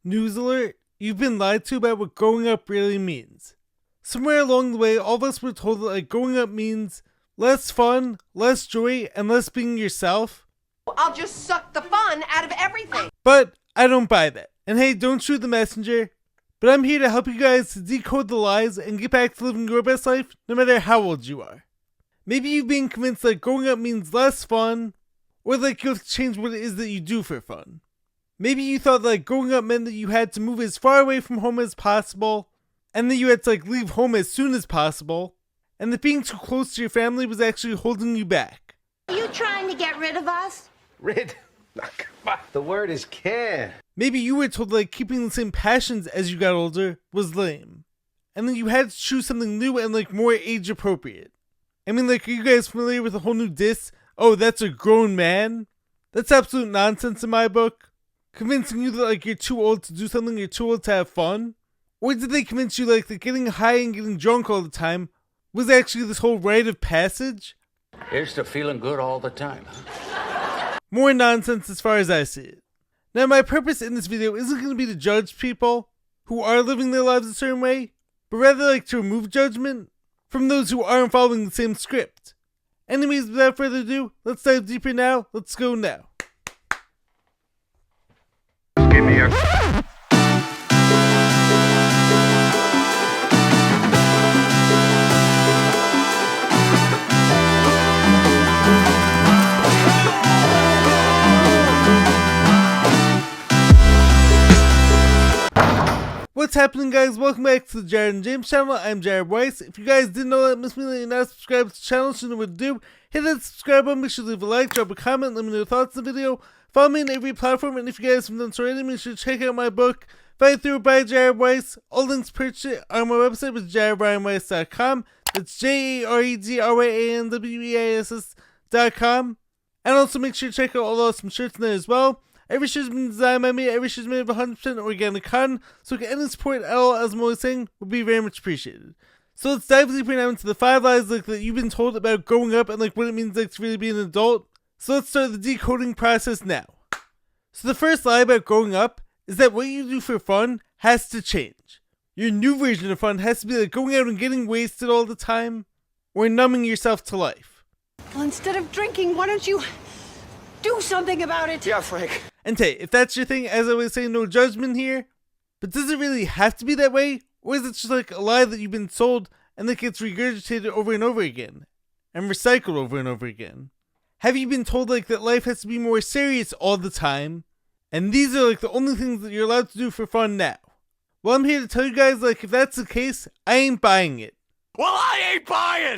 News alert, you've been lied to about what growing up really means. Somewhere along the way, all of us were told that growing up means less fun, less joy, and less being yourself. I'll just suck the fun out of everything. But I don't buy that. And hey, don't shoot the messenger. But I'm here to help you guys to decode the lies and get back to living your best life no matter how old you are. Maybe you've been convinced that growing up means less fun, or you have to change what it is that you do for fun. Maybe you thought that growing up meant that you had to move as far away from home as possible, and that you had to leave home as soon as possible, and that being too close to your family was actually holding you back. Are you trying to get rid of us? Rid? The word is care. Maybe you were told keeping the same passions as you got older was lame, and then you had to choose something new and more age appropriate. I mean, are you guys familiar with the whole new diss? Oh, that's a grown man? That's absolute nonsense in my book. Convincing you that you're too old to do something, you're too old to have fun? Or did they convince you that getting high and getting drunk all the time was actually this whole rite of passage? Here's to feeling good all the time. More nonsense as far as I see it. Now, my purpose in this video isn't going to be to judge people who are living their lives a certain way, but rather to remove judgment from those who aren't following the same script. Anyways, without further ado, let's dive deeper now. Let's go now. Give me a... What's happening, guys? Welcome back to the Jared and James channel. I'm Jared Weiss. If you guys didn't know that, miss me that you're not subscribed to the channel, so you know what to do. Hit that subscribe button, make sure to leave a like, drop a comment, let me know your thoughts on the video. Follow me on every platform, and if you guys haven't done so already, make sure to check out my book, Fight Through by Jared Weiss. All links to purchase it on my website, which is jaredbryanweiss.com. That's JaredBryanWeiss.com. And also make sure to check out all the awesome shirts in there as well. Every shirt has been designed by me, every shirt is made of 100% organic cotton, so any support at all, as I'm always saying, would be very much appreciated. So let's dive deeper now into the 5 lies that you've been told about growing up and what it means to really be an adult. So let's start the decoding process now. So the first lie about growing up is that what you do for fun has to change. Your new version of fun has to be going out and getting wasted all the time, or numbing yourself to life. Well, instead of drinking, why don't you do something about it? Yeah, Frank. And hey, if that's your thing, as I always say, no judgment here. But does it really have to be that way? Or is it just a lie that you've been sold and that gets regurgitated over and over again? And recycled over and over again? Have you been told that life has to be more serious all the time? And these are the only things that you're allowed to do for fun now? Well, I'm here to tell you guys if that's the case, I ain't buying it. Well, I ain't buying!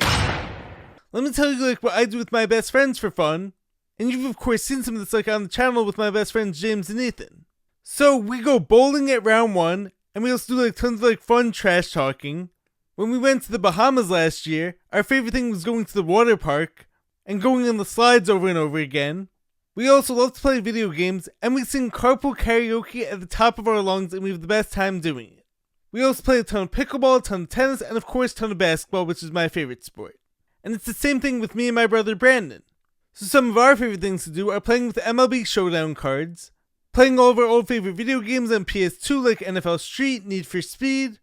Let me tell you what I do with my best friends for fun. And you've of course seen some of this on the channel with my best friends James and Ethan. So we go bowling at round 1, and we also do tons of fun trash talking. When we went to the Bahamas last year, our favorite thing was going to the water park and going on the slides over and over again. We also love to play video games, and we sing carpool karaoke at the top of our lungs, and we have the best time doing it. We also play a ton of pickleball, a ton of tennis, and of course a ton of basketball, which is my favorite sport. And it's the same thing with me and my brother Brandon. So some of our favorite things to do are playing with the MLB Showdown cards, playing all of our old favorite video games on PS2 like NFL Street, Need for Speed,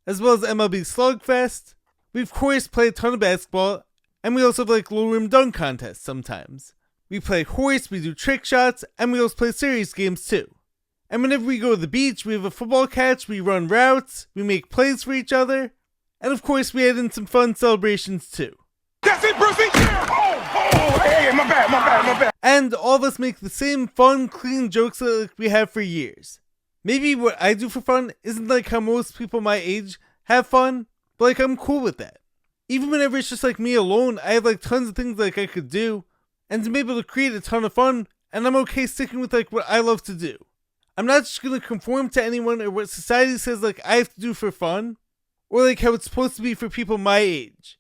as well as MLB Slugfest. We of course play a ton of basketball, and we also have low rim dunk contests sometimes. We play horse, we do trick shots, and we also play serious games too. And whenever we go to the beach, we have a football catch, we run routes, we make plays for each other, and of course we add in some fun celebrations too. That's it, Brucey! Oh, hey, my bad. And all of us make the same fun, clean jokes that we have for years. Maybe what I do for fun isn't how most people my age have fun, but I'm cool with that. Even whenever it's just me alone, I have tons of things I could do, and to be able to create a ton of fun, and I'm okay sticking with what I love to do. I'm not just gonna conform to anyone or what society says I have to do for fun, or how it's supposed to be for people my age.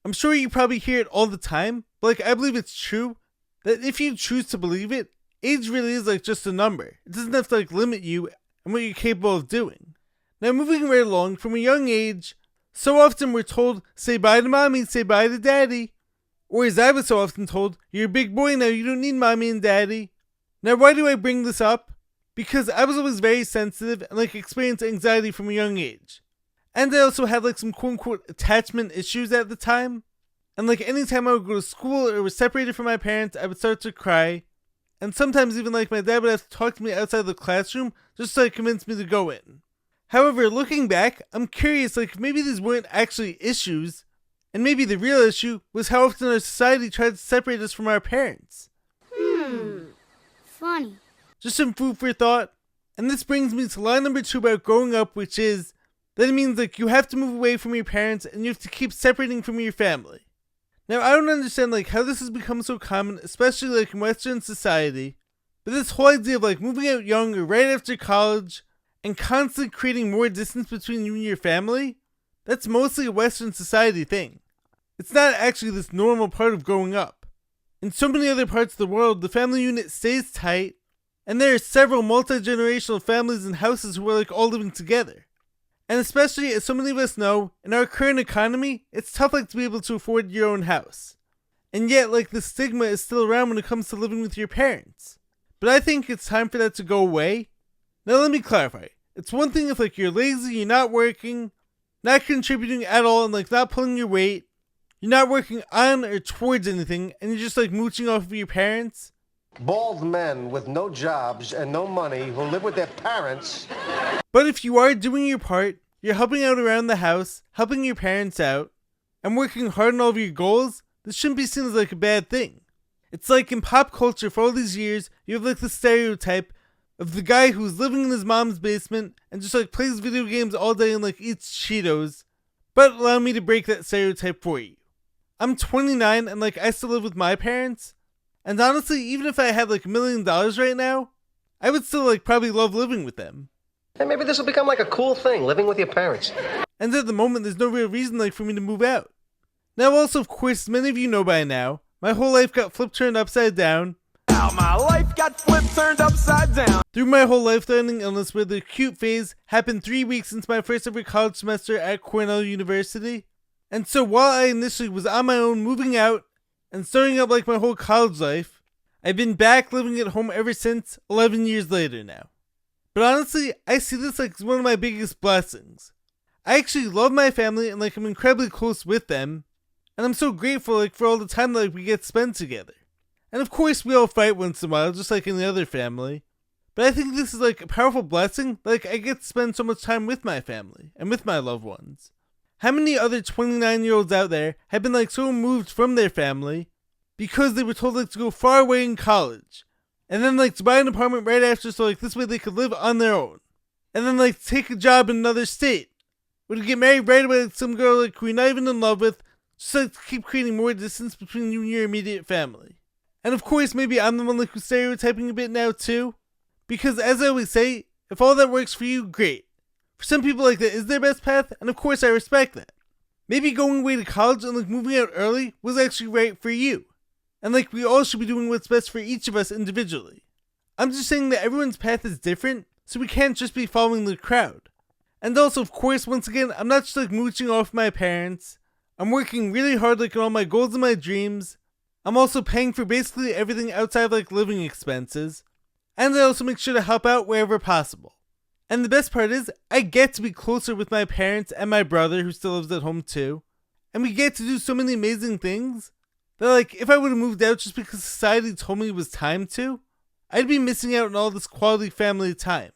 I'm sure you probably hear it all the time, but I believe it's true that if you choose to believe it, age really is just a number. It doesn't have to limit you and what you're capable of doing. Now moving right along, from a young age, so often we're told, say bye to mommy, say bye to daddy. Or as I was so often told, you're a big boy now, you don't need mommy and daddy. Now why do I bring this up? because I was always very sensitive and like experienced anxiety from a young age. And I also had like some quote unquote attachment issues at the time. And like anytime I would go to school or was separated from my parents, I would start to cry. And sometimes even like my dad would have to talk to me outside the classroom just to like convince me to go in. However, looking back, I'm curious like maybe these weren't actually issues, and maybe the real issue was how often our society tried to separate us from our parents. Funny. Just some food for thought. And this brings me to line number 2 about growing up, which is that it means like you have to move away from your parents and you have to keep separating from your family. Now, I don't understand like how this has become so common, especially like in Western society, but this whole idea of like moving out young or right after college and constantly creating more distance between you and your family, that's mostly a Western society thing. It's not actually this normal part of growing up. In so many other parts of the world, the family unit stays tight, and there are several multi-generational families and houses who are like all living together. And especially as so many of us know, in our current economy, it's tough like to be able to afford your own house. And yet like the stigma is still around when it comes to living with your parents. But I think it's time for that to go away. Now let me clarify. It's one thing if like you're lazy, you're not working, not contributing at all, and like not pulling your weight, you're not working on or towards anything, and you're just like mooching off of your parents. Bald men with no jobs and no money who live with their parents. But if you are doing your part, you're helping out around the house, helping your parents out, and working hard on all of your goals, this shouldn't be seen as like a bad thing. It's like in pop culture for all these years, you have like the stereotype of the guy who's living in his mom's basement and just like plays video games all day and like eats Cheetos. But allow me to break that stereotype for you. I'm 29 and like I still live with my parents. And honestly, even if I had like $1 million right now, I would still like probably love living with them. And maybe this will become like a cool thing, living with your parents. And at the moment, there's no real reason like for me to move out. Now also, of course, many of you know by now, my whole life got flipped turned upside down. How my life got flipped turned upside down. Through my whole life-threatening illness where the acute phase happened 3 weeks into my first ever college semester at Cornell University. And so while I initially was on my own moving out and starting up like my whole college life, I've been back living at home ever since, 11 years later now. But honestly, I see this like as one of my biggest blessings. I actually love my family and like I'm incredibly close with them, and I'm so grateful like for all the time that like, we get spent together. And of course we all fight once in a while, just like any other family. But I think this is like a powerful blessing, like I get to spend so much time with my family and with my loved ones. How many other 29-year-olds out there have been like so removed from their family because they were told like to go far away in college, and then like to buy an apartment right after so like this way they could live on their own, and then like take a job in another state, or to get married right away with some girl like who you're not even in love with, just like to keep creating more distance between you and your immediate family. And of course maybe I'm the one like who's stereotyping a bit now too, because as I always say, if all that works for you, great. For some people like that is their best path, and of course I respect that. Maybe going away to college and like moving out early was actually right for you. And like we all should be doing what's best for each of us individually. I'm just saying that everyone's path is different, so we can't just be following the crowd. And also of course, once again, I'm not just like mooching off my parents. I'm working really hard like on all my goals and my dreams. I'm also paying for basically everything outside of like living expenses. And I also make sure to help out wherever possible. And the best part is, I get to be closer with my parents and my brother who still lives at home too. And we get to do so many amazing things that like if I would have moved out just because society told me it was time to, I'd be missing out on all this quality family time.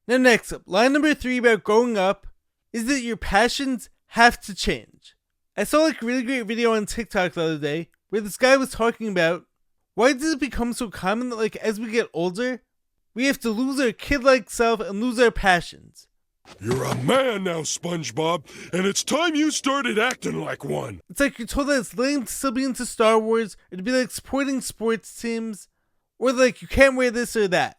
Now next up, line number 3 about growing up is that your passions have to change. I saw like a really great video on TikTok the other day where this guy was talking about why does it become so common that like as we get older, we have to lose our kid-like self and lose our passions. You're a man now, SpongeBob, and it's time you started acting like one. It's like you're told that it's lame to still be into Star Wars, or to be like supporting sports teams, or like you can't wear this or that.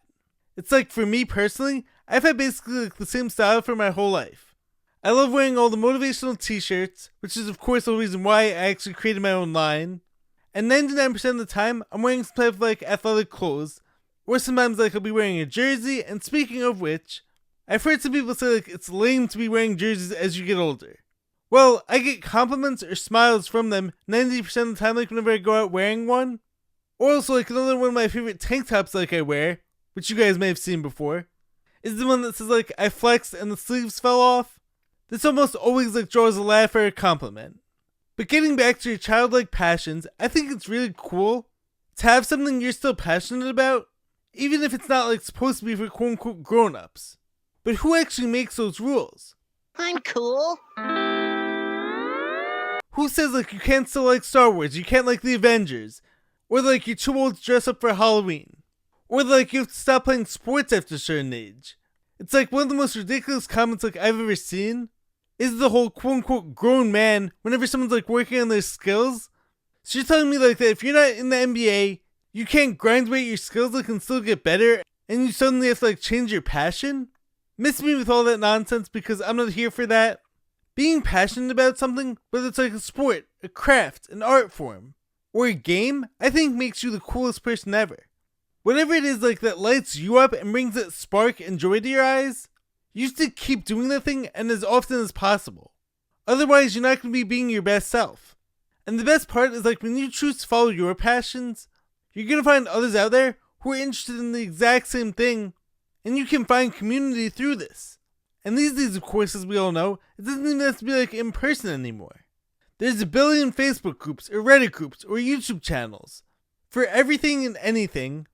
It's like for me personally, I've had basically like the same style for my whole life. I love wearing all the motivational t-shirts, which is of course the reason why I actually created my own line. And 99% of the time, I'm wearing some type of like athletic clothes, or sometimes like I'll be wearing a jersey, and speaking of which, I've heard some people say like it's lame to be wearing jerseys as you get older. Well, I get compliments or smiles from them 90% of the time like whenever I go out wearing one. Or also like another one of my favorite tank tops like I wear, which you guys may have seen before, is the one that says like, I flexed and the sleeves fell off. This almost always like draws a laugh or a compliment. But getting back to your childlike passions, I think it's really cool to have something you're still passionate about, even if it's not like supposed to be for quote unquote grown-ups. But who actually makes those rules? I'm cool. Who says like you can't still like Star Wars, you can't like the Avengers, or like you're too old to dress up for Halloween, or like you have to stop playing sports after a certain age? It's like one of the most ridiculous comments like I've ever seen is the whole quote unquote grown man whenever someone's like working on their skills. So you're telling me like that if you're not in the NBA, you can't grind away your skills like and still get better, and you suddenly have to like change your passion? Miss me with all that nonsense, because I'm not here for that. Being passionate about something, whether it's like a sport, a craft, an art form, or a game, I think makes you the coolest person ever. Whatever it is like that lights you up and brings that spark and joy to your eyes, you have to keep doing that thing and as often as possible. Otherwise, you're not going to be being your best self. And the best part is like when you choose to follow your passions, you're going to find others out there who are interested in the exact same thing, and you can find community through this. And these days, of course, as we all know, it doesn't even have to be like in person anymore. There's a billion Facebook groups, or Reddit groups, or YouTube channels for everything and anything,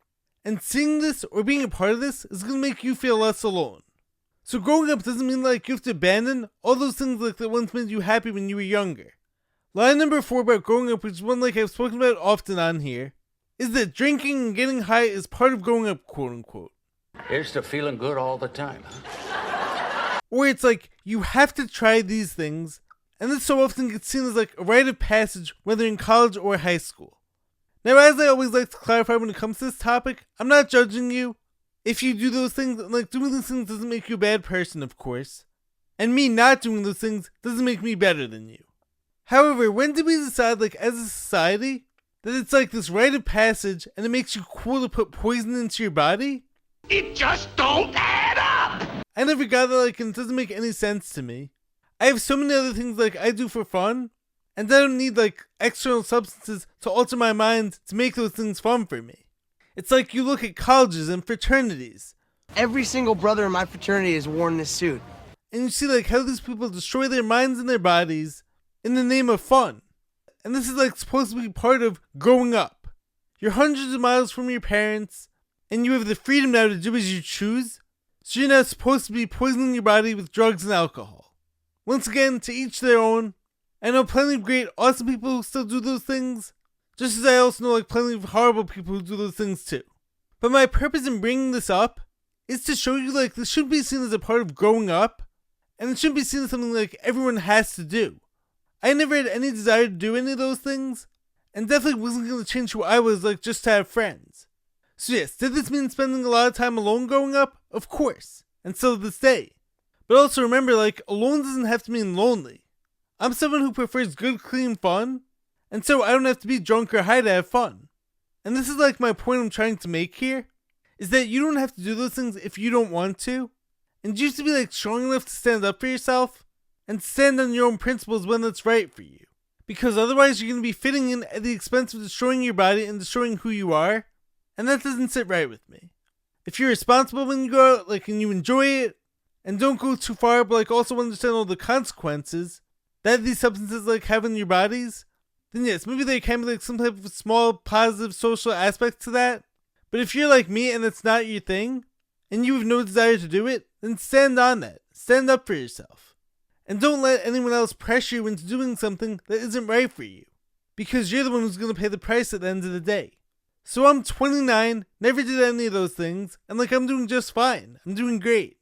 and seeing this or being a part of this is going to make you feel less alone. So growing up doesn't mean like you have to abandon all those things like that once made you happy when you were younger. Line number 4 about growing up, which is one like I've spoken about often on here, is that drinking and getting high is part of growing up, quote unquote. Here's to feeling good all the time. Or it's like, you have to try these things, and this so often gets seen as like a rite of passage, whether in college or high school. Now, as I always like to clarify when it comes to this topic, I'm not judging you if you do those things, and like doing those things doesn't make you a bad person, of course. And me not doing those things doesn't make me better than you. However, when did we decide, like as a society, that it's like this rite of passage and it makes you cool to put poison into your body? It just don't add up! I never got that, like, and it doesn't make any sense to me. I have so many other things like I do for fun, and I don't need like external substances to alter my mind to make those things fun for me. It's like you look at colleges and fraternities. Every single brother in my fraternity has worn this suit. And you see like how these people destroy their minds and their bodies in the name of fun. And this is like supposed to be part of growing up. You're hundreds of miles from your parents, and you have the freedom now to do as you choose, so you're not supposed to be poisoning your body with drugs and alcohol. Once again, to each their own. I know plenty of great, awesome people who still do those things, just as I also know like plenty of horrible people who do those things too. But my purpose in bringing this up is to show you like this should be seen as a part of growing up, and it shouldn't be seen as something like everyone has to do. I never had any desire to do any of those things, and definitely wasn't going to change who I was like just to have friends. So yes, did this mean spending a lot of time alone growing up? Of course, and still to this day. But also remember, like, alone doesn't have to mean lonely. I'm someone who prefers good, clean fun, and so I don't have to be drunk or high to have fun. And this is like my point I'm trying to make here, is that you don't have to do those things if you don't want to, and you have to be like strong enough to stand up for yourself, and stand on your own principles when that's right for you. Because otherwise you're going to be fitting in at the expense of destroying your body and destroying who you are, and that doesn't sit right with me. If you're responsible when you go out, like, and you enjoy it, and don't go too far, but like also understand all the consequences that these substances like have in your bodies, then yes, maybe there can be like some type of small positive social aspect to that. But if you're like me and it's not your thing, and you have no desire to do it, then stand on that. Stand up for yourself. And don't let anyone else pressure you into doing something that isn't right for you, because you're the one who's going to pay the price at the end of the day. So I'm 29, never did any of those things, and like I'm doing just fine. I'm doing great.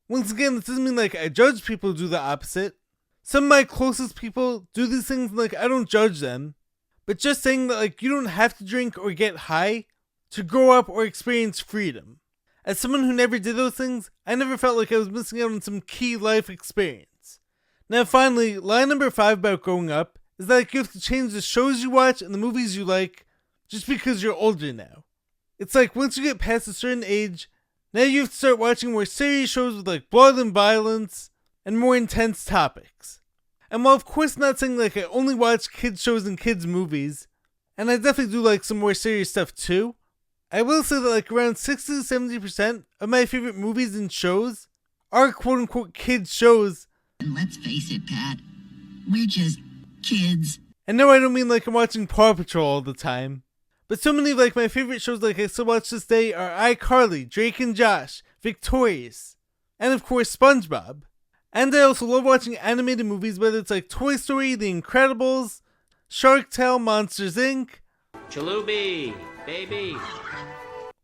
Once again, this doesn't mean like I judge people who do the opposite. Some of my closest people do these things and like I don't judge them. But just saying that like you don't have to drink or get high to grow up or experience freedom. As someone who never did those things, I never felt like I was missing out on some key life experience. Now finally, line number 5 about growing up is that like, you have to change the shows you watch and the movies you like just because you're older now. It's like once you get past a certain age, now you have to start watching more serious shows with like blood and violence and more intense topics. And while of course not saying like I only watch kids shows and kids movies, and I definitely do like some more serious stuff too, I will say that like around 60 to 70% of my favorite movies and shows are quote unquote kids shows. And let's face it, Pat, we're just kids. And no, I don't mean like I'm watching Paw Patrol all the time. But so many of like my favorite shows like I still watch this day are iCarly, Drake and Josh, Victorious, and of course SpongeBob. And I also love watching animated movies, whether it's like Toy Story, The Incredibles, Shark Tale, Monsters Inc. Chalubi, baby.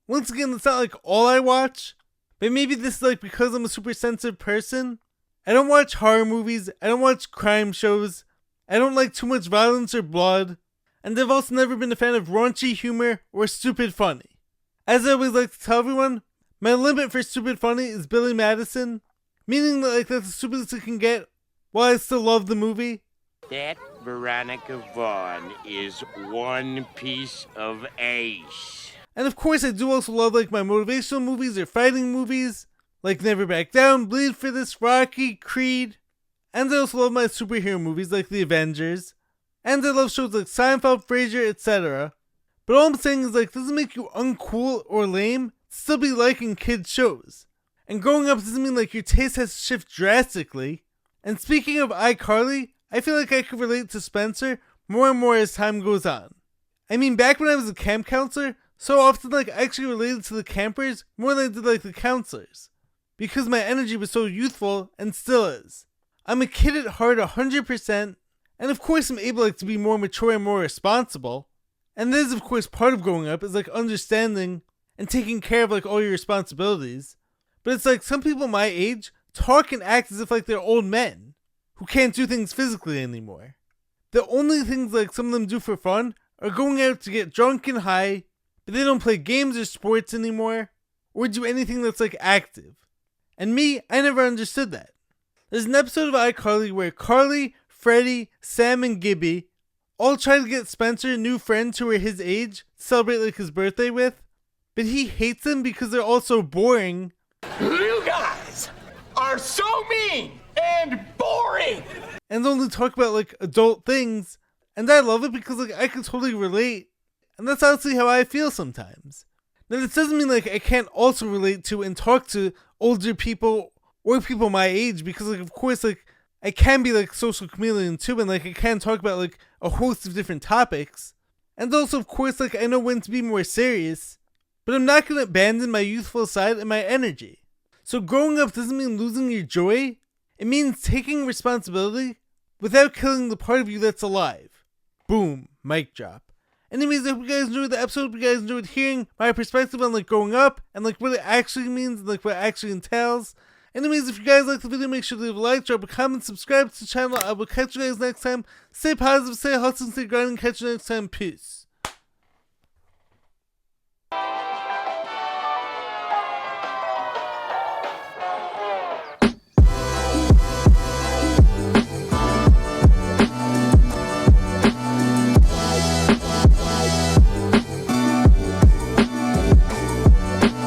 Once again, that's not like all I watch, but maybe this is like because I'm a super sensitive person. I don't watch horror movies, I don't watch crime shows, I don't like too much violence or blood, and I've also never been a fan of raunchy humor or stupid funny. As I always like to tell everyone, my limit for stupid funny is Billy Madison, meaning that like that's the stupidest it can get while I still love the movie. That Veronica Vaughn is one piece of ace. And of course I do also love like my motivational movies or fighting movies, like Never Back Down, Bleed for This, Rocky, Creed. And I also love my superhero movies like The Avengers. And I love shows like Seinfeld, Frasier, etc. But all I'm saying is like, doesn't make you uncool or lame to still be liking kids shows. And growing up doesn't mean like your taste has to shift drastically. And speaking of iCarly, I feel like I could relate to Spencer more and more as time goes on. I mean, back when I was a camp counselor, so often like I actually related to the campers more than I did like the counselors. Because my energy was so youthful and still is. I'm a kid at heart 100%, and of course I'm able like to be more mature and more responsible. And that is of course part of growing up is like understanding and taking care of like all your responsibilities. But it's like some people my age talk and act as if like they're old men who can't do things physically anymore. The only things like some of them do for fun are going out to get drunk and high, but they don't play games or sports anymore, or do anything that's like active. And me, I never understood that. There's an episode of iCarly where Carly, Freddie, Sam, and Gibby all try to get Spencer new friends who are his age to celebrate like his birthday with, but he hates them because they're all so boring. You guys are so mean and boring. And only talk about like adult things, and I love it because like I can totally relate, and that's honestly how I feel sometimes. Now this doesn't mean like I can't also relate to and talk to older people or people my age, because like of course like I can be like social chameleon too, and like I can talk about like a host of different topics, and also of course like I know when to be more serious, but I'm not going to abandon my youthful side and my energy. So growing up doesn't mean losing your joy, it means taking responsibility without killing the part of you that's alive. Boom, mic drop. Anyways, I hope you guys enjoyed the episode. Hope you guys enjoyed hearing my perspective on like growing up and like what it actually means and like what it actually entails. Anyways, if you guys like the video, make sure to leave a like, drop a comment, subscribe to the channel. I will catch you guys next time. Stay positive, stay hustling, stay grinding. Catch you next time. Peace.